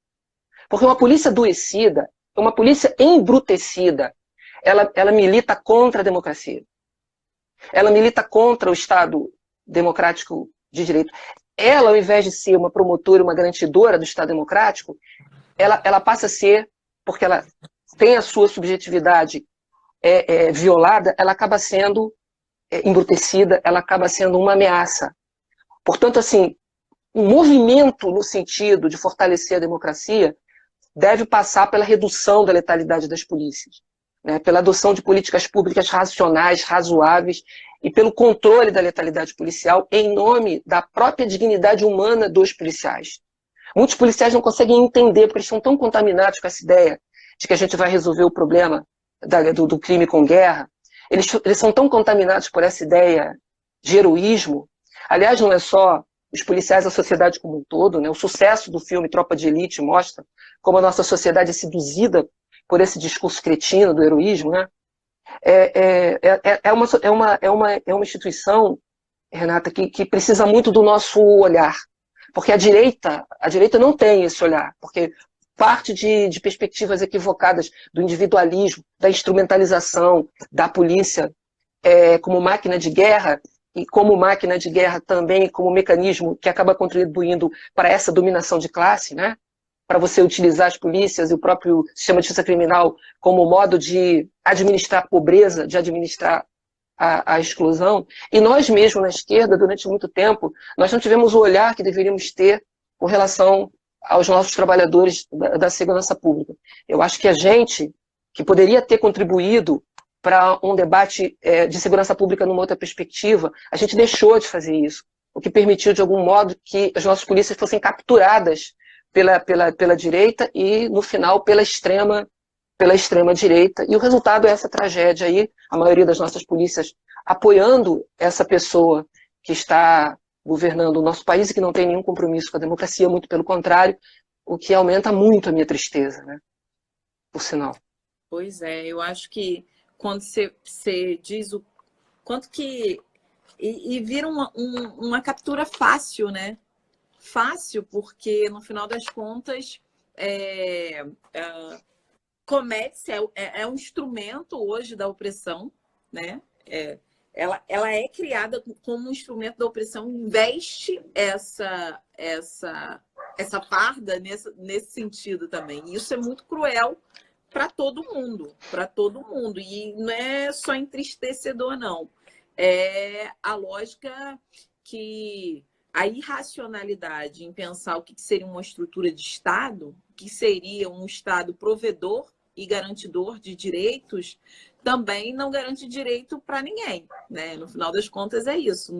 Porque uma polícia adoecida, uma polícia embrutecida, ela milita contra a democracia. Ela milita contra o Estado democrático de direito. Ela, ao invés de ser uma promotora, uma garantidora do Estado democrático, ela passa a ser, porque ela tem a sua subjetividade violada, ela acaba sendo embrutecida, ela acaba sendo uma ameaça. Portanto, assim, um movimento no sentido de fortalecer a democracia deve passar pela redução da letalidade das polícias, né? Pela adoção de políticas públicas racionais, razoáveis, e pelo controle da letalidade policial em nome da própria dignidade humana dos policiais. Muitos policiais não conseguem entender, porque eles estão tão contaminados com essa ideia de que a gente vai resolver o problema do crime com guerra. Eles são tão contaminados por essa ideia de heroísmo. Aliás, não é só os policiais, a sociedade como um todo, né? O sucesso do filme Tropa de Elite mostra como a nossa sociedade é seduzida por esse discurso cretino do heroísmo, né? É uma instituição Renata, que precisa muito do nosso olhar. Porque a direita não tem esse olhar, porque parte de perspectivas equivocadas do individualismo, da instrumentalização da polícia como máquina de guerra, e como máquina de guerra também como mecanismo que acaba contribuindo para essa dominação de classe, né? Para você utilizar as polícias e o próprio sistema de justiça criminal como modo de administrar a pobreza, de administrar a exclusão. E nós mesmos, na esquerda, durante muito tempo, nós não tivemos o olhar que deveríamos ter com relação aos nossos trabalhadores da segurança pública. Eu acho que a gente, que poderia ter contribuído para um debate de segurança pública numa outra perspectiva, a gente deixou de fazer isso, o que permitiu, de algum modo, que as nossas polícias fossem capturadas pela direita e, no final, pela extrema direita. E o resultado é essa tragédia aí, a maioria das nossas polícias apoiando essa pessoa que está governando o nosso país e que não tem nenhum compromisso com a democracia, muito pelo contrário, o que aumenta muito a minha tristeza, né? Por sinal. Pois é, eu acho que quando você diz o quanto que... E vira uma captura fácil, né? Fácil, porque no final das contas comete-se, é um instrumento hoje da opressão, né? Ela é criada como um instrumento da opressão, investe essa farda nesse sentido também. E isso é muito cruel para todo mundo, E não é só entristecedor, não. É a lógica que a irracionalidade em pensar o que seria uma estrutura de Estado, que seria um Estado provedor e garantidor de direitos, também não garante direito para ninguém, né? No final das contas é isso.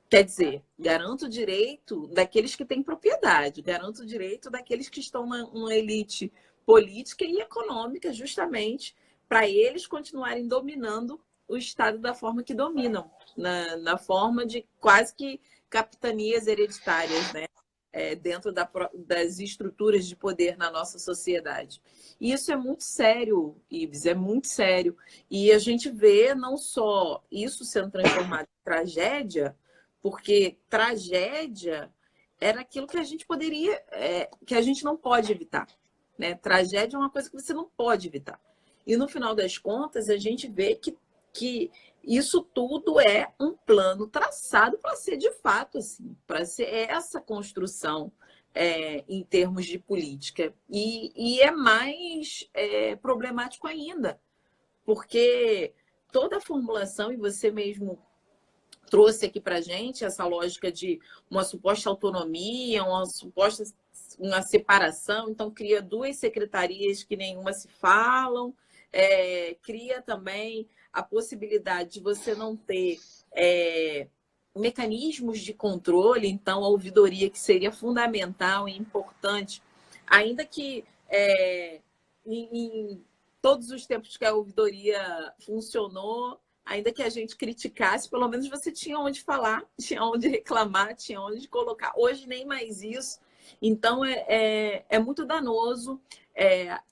Quer dizer, garanto o direito daqueles que têm propriedade, garanto o direito daqueles que estão numa elite política e econômica, justamente para eles continuarem dominando o Estado da forma que dominam, na forma de quase que capitanias hereditárias, né? Dentro das estruturas de poder na nossa sociedade. E isso é muito sério, Ibs, é muito sério. E a gente vê não só isso sendo transformado em tragédia, porque tragédia era aquilo que a gente poderia, que a gente não pode evitar, né? Tragédia é uma coisa que você não pode evitar. E no final das contas, a gente vê que isso tudo é um plano traçado para ser de fato assim, para ser essa construção em termos de política. E é mais problemático ainda, porque toda a formulação, e você mesmo trouxe aqui para a gente essa lógica de uma suposta autonomia, uma separação, então cria duas secretarias que nenhuma se falam, cria também a possibilidade de você não ter mecanismos de controle, então a ouvidoria, que seria fundamental e importante, ainda que em todos os tempos que a ouvidoria funcionou, ainda que a gente criticasse, pelo menos você tinha onde falar, tinha onde reclamar, tinha onde colocar. Hoje nem mais isso. Então é muito danoso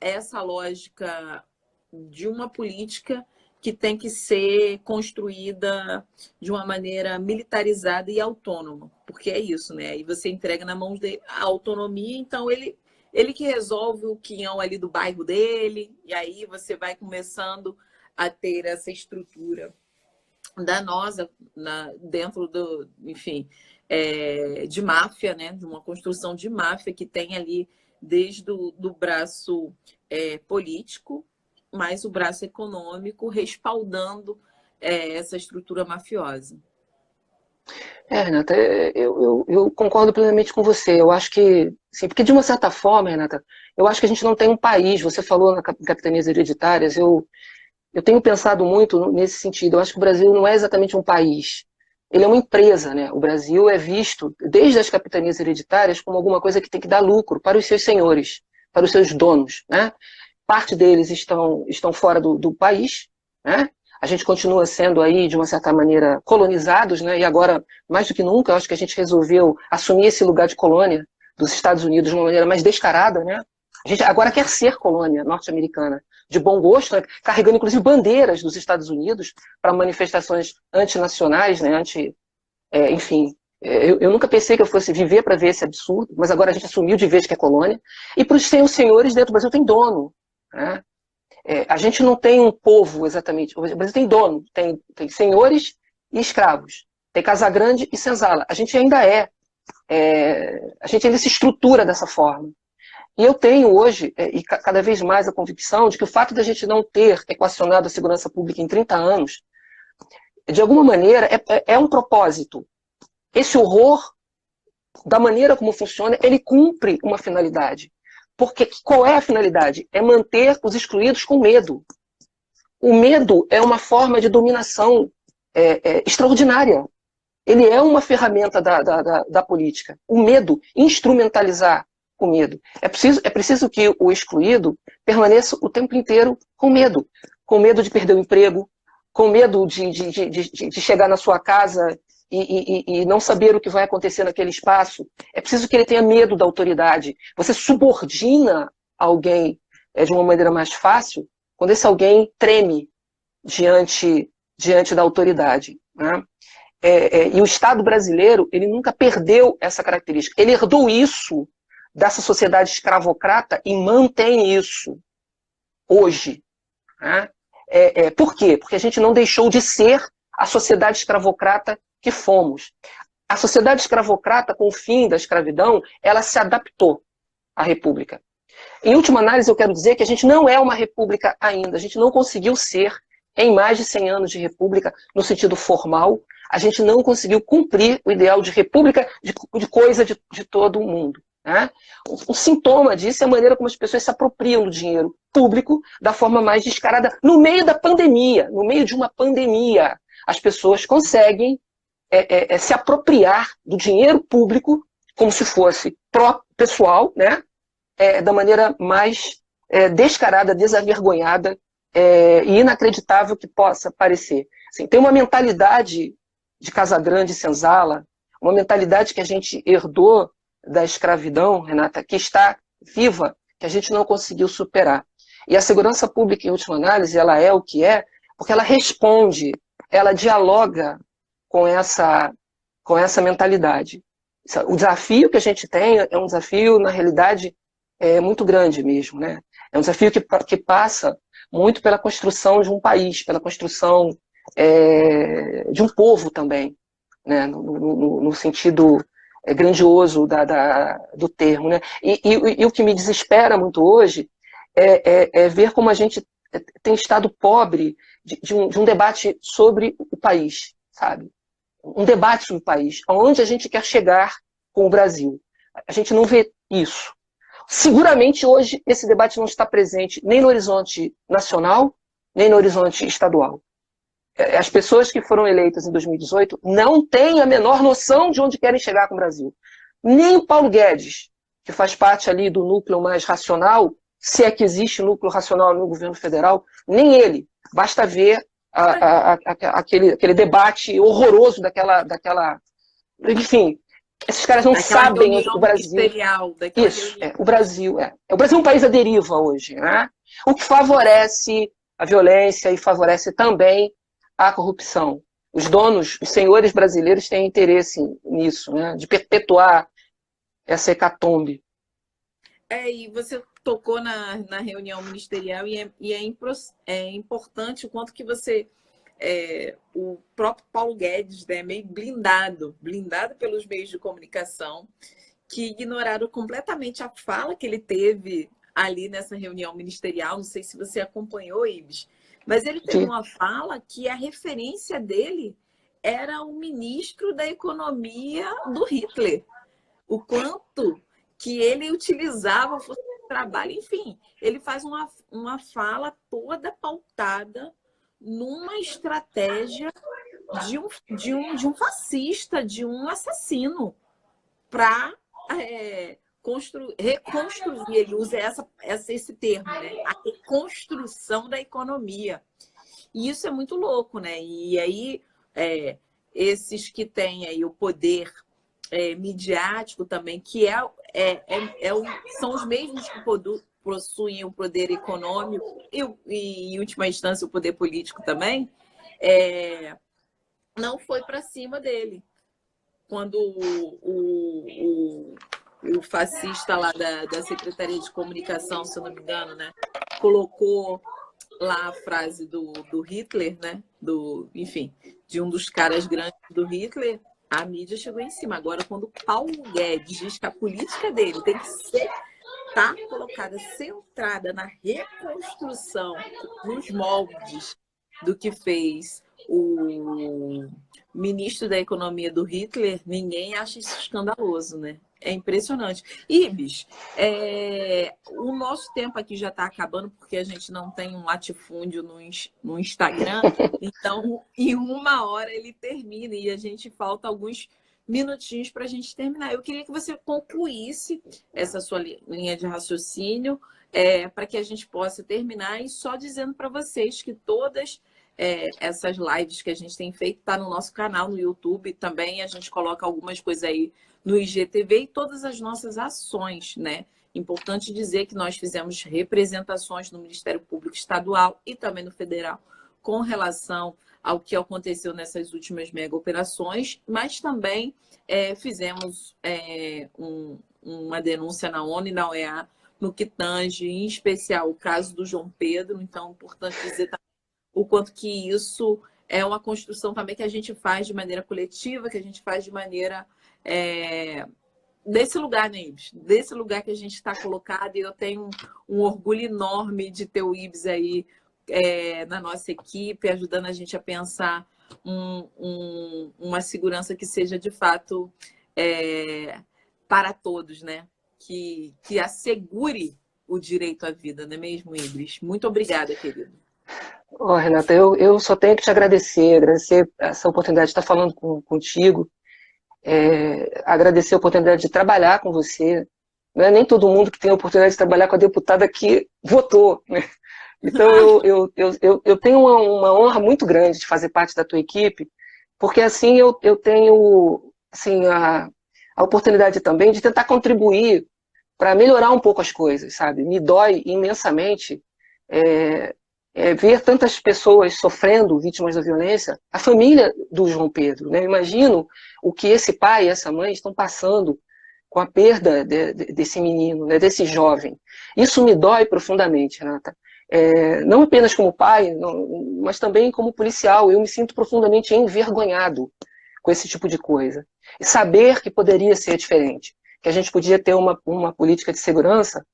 essa lógica de uma política que tem que ser construída de uma maneira militarizada e autônoma, porque é isso, né? Aí você entrega na mão dele a autonomia, então ele que resolve o quinhão ali do bairro dele, e aí você vai começando a ter essa estrutura danosa dentro enfim, de máfia, né? De uma construção de máfia que tem ali desde do braço político, mas o braço econômico respaldando essa estrutura mafiosa. Renata, eu concordo plenamente com você. Eu acho que, sim, porque de uma certa forma, Renata, eu acho que a gente não tem um país. Você falou em capitanias hereditárias, eu tenho pensado muito nesse sentido. Eu acho que o Brasil não é exatamente um país. Ele é uma empresa, né? O Brasil é visto, desde as capitanias hereditárias, como alguma coisa que tem que dar lucro para os seus senhores, para os seus donos, né? Parte deles estão fora do país, né? A gente continua sendo aí, de uma certa maneira, colonizados, né? E agora, mais do que nunca, eu acho que a gente resolveu assumir esse lugar de colônia dos Estados Unidos de uma maneira mais descarada, né? A gente agora quer ser colônia norte-americana, de bom gosto, né? Carregando inclusive bandeiras dos Estados Unidos para manifestações antinacionais, né? Enfim, eu nunca pensei que eu fosse viver para ver esse absurdo, mas agora a gente assumiu de vez que é colônia. E para os senhores dentro do Brasil tem dono, né? A gente não tem um povo exatamente, o Brasil tem dono, tem senhores e escravos, tem Casagrande e Senzala. A gente ainda a gente ainda se estrutura dessa forma. E eu tenho hoje, e cada vez mais, a convicção de que o fato de a gente não ter equacionado a segurança pública em 30 anos, de alguma maneira, é um propósito. Esse horror, da maneira como funciona, ele cumpre uma finalidade. Porque qual é a finalidade? É manter os excluídos com medo. O medo é uma forma de dominação extraordinária. Ele é uma ferramenta da política. O medo, instrumentalizar o medo. É preciso que o excluído permaneça o tempo inteiro com medo de perder o emprego, com medo de chegar na sua casa e não saber o que vai acontecer naquele espaço. É preciso que ele tenha medo da autoridade. Você subordina alguém de uma maneira mais fácil quando esse alguém treme diante da autoridade, né? E o Estado brasileiro, ele nunca perdeu essa característica. Ele herdou isso dessa sociedade escravocrata e mantém isso hoje, né? Por quê? Porque a gente não deixou de ser a sociedade escravocrata que fomos. A sociedade escravocrata, com o fim da escravidão, ela se adaptou à república. Em última análise, eu quero dizer que a gente não é uma república ainda. A gente não conseguiu ser, em mais de 100 anos de república, no sentido formal, a gente não conseguiu cumprir o ideal de república, de coisa de todo o mundo, né? Um sintoma disso é a maneira como as pessoas se apropriam do dinheiro público da forma mais descarada. No meio da pandemia, no meio de uma pandemia, as pessoas conseguem se apropriar do dinheiro público como se fosse pessoal, né? Da maneira mais descarada, desavergonhada e inacreditável que possa parecer. Assim, tem uma mentalidade de Casagrande e Senzala, uma mentalidade que a gente herdou da escravidão, Renata, que está viva, que a gente não conseguiu superar. E a segurança pública, em última análise, ela é o que é, porque ela responde, ela dialoga com essa mentalidade. O desafio que a gente tem é um desafio, na realidade, muito grande mesmo, né? É um desafio que passa muito pela construção de um país, pela construção de um povo também, né? No sentido grandioso do termo, né? E o que me desespera muito hoje é ver como a gente tem estado pobre de um debate sobre o país, sabe? Um debate sobre o país, aonde a gente quer chegar com o Brasil. A gente não vê isso. Seguramente hoje esse debate não está presente nem no horizonte nacional, nem no horizonte estadual. As pessoas que foram eleitas em 2018 não têm a menor noção de onde querem chegar com o Brasil. Nem o Paulo Guedes, que faz parte ali do núcleo mais racional, se é que existe núcleo racional no governo federal, nem ele. Basta ver aquele debate horroroso daquela... Enfim, esses caras não sabem o Brasil. Isso, o Brasil o Brasil é um país à deriva hoje, né? O que favorece a violência e favorece também a corrupção. Os senhores brasileiros têm interesse nisso, né? De perpetuar essa hecatombe. E você tocou na reunião ministerial e é importante o quanto que você... o próprio Paulo Guedes, né, meio blindado pelos meios de comunicação, que ignoraram completamente a fala que ele teve ali nessa reunião ministerial. Não sei se você acompanhou, Ibis, mas ele teve uma fala que a referência dele era o ministro da economia do Hitler. O quanto que ele utilizava a força de trabalho, enfim, ele faz uma fala toda pautada numa estratégia de um fascista, de um assassino, para reconstruir, ele usa esse termo, né? A reconstrução da economia. E isso é muito louco, né? E aí, esses que têm aí o poder midiático também, que são os mesmos que possuem o poder econômico e, em última instância, o poder político também, não foi para cima dele. Quando o fascista lá da Secretaria de Comunicação, se eu não me engano, né, colocou lá a frase do Hitler, né, enfim, de um dos caras grandes do Hitler, a mídia chegou em cima. Agora, quando o Paulo Guedes diz que a política dele tem que estar colocada, centrada na reconstrução dos moldes do que fez o ministro da Economia do Hitler, ninguém acha isso escandaloso, né? É impressionante. Ibis, o nosso tempo aqui já está acabando, porque a gente não tem um latifúndio no Instagram, então em 1 hora ele termina e a gente falta alguns minutinhos para a gente terminar. Eu queria que você concluísse essa sua linha de raciocínio, para que a gente possa terminar, e só dizendo para vocês que todas essas lives que a gente tem feito tá no nosso canal no YouTube também. A gente coloca algumas coisas aí no IGTV e todas as nossas ações, né? Importante dizer que nós fizemos representações no Ministério Público Estadual e também no Federal com relação ao que aconteceu nessas últimas mega operações, mas também fizemos uma denúncia na ONU e na OEA no que tange, em especial, o caso do João Pedro. Então, é importante dizer também o quanto que isso é uma construção também que a gente faz de maneira coletiva, que a gente faz de maneira desse lugar, né, Ibis? Desse lugar que a gente está colocado, e eu tenho um orgulho enorme de ter o Ibis aí na nossa equipe, ajudando a gente a pensar uma segurança que seja de fato para todos, né? Que assegure o direito à vida, não é mesmo, Ibis? Muito obrigada, querido. Oh, Renata, eu só tenho que te agradecer essa oportunidade de estar falando contigo, agradecer a oportunidade de trabalhar com você. Não é nem todo mundo que tem a oportunidade de trabalhar com a deputada que votou, né? Então eu tenho uma honra muito grande de fazer parte da tua equipe, porque assim eu tenho assim, a oportunidade também de tentar contribuir para melhorar um pouco as coisas, sabe? Me dói imensamente ver tantas pessoas sofrendo, vítimas da violência, a família do João Pedro, né? Imagino o que esse pai e essa mãe estão passando com a perda desse menino, né? Desse jovem. Isso me dói profundamente, Renata. Não apenas como pai, mas também como policial. Eu me sinto profundamente envergonhado com esse tipo de coisa. E saber que poderia ser diferente, que a gente podia ter uma política de segurança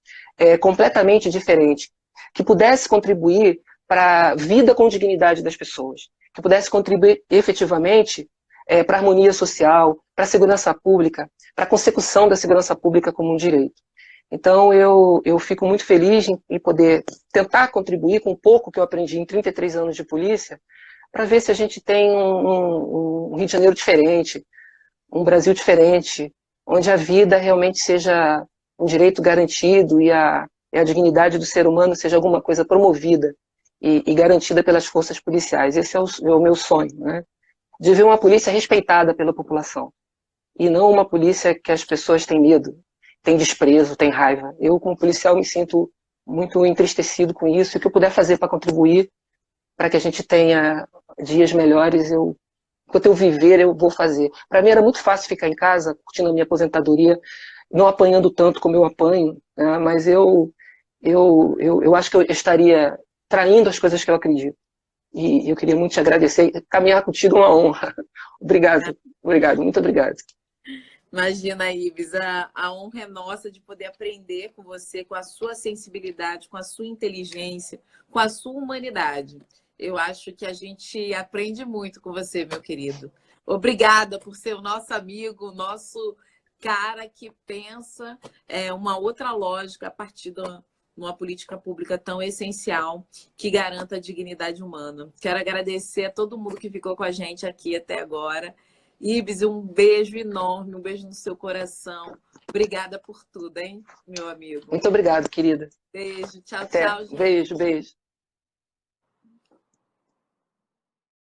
completamente diferente, que pudesse contribuir para a vida com dignidade das pessoas, que pudesse contribuir efetivamente para a harmonia social, para a segurança pública, para a consecução da segurança pública como um direito. Então, eu fico muito feliz em poder tentar contribuir com um pouco que eu aprendi em 33 anos de polícia, para ver se a gente tem um Rio de Janeiro diferente, um Brasil diferente, onde a vida realmente seja um direito garantido e a dignidade do ser humano seja alguma coisa promovida e garantida pelas forças policiais. Esse é o meu sonho, né? De ver uma polícia respeitada pela população, e não uma polícia que as pessoas têm medo, têm desprezo, têm raiva. Eu, como policial, me sinto muito entristecido com isso, e o que eu puder fazer para contribuir para que a gente tenha dias melhores, enquanto eu viver, eu vou fazer. Para mim era muito fácil ficar em casa, curtindo a minha aposentadoria, não apanhando tanto como eu apanho, né? Mas eu acho que eu estaria traindo as coisas que eu acredito. E eu queria muito te agradecer. Caminhar contigo é uma honra. Obrigado, muito obrigado. Imagina, Ibis, a honra é nossa de poder aprender com você, com a sua sensibilidade, com a sua inteligência, com a sua humanidade. Eu acho que a gente aprende muito com você, meu querido. Obrigada por ser o nosso amigo, o nosso cara que pensa uma outra lógica a partir de uma política pública tão essencial que garanta a dignidade humana. Quero agradecer a todo mundo que ficou com a gente aqui até agora. Ibis, um beijo enorme, um beijo no seu coração. Obrigada por tudo, hein, meu amigo? Muito obrigado, querida. Beijo, tchau, Até. tchau, gente. Beijo, beijo.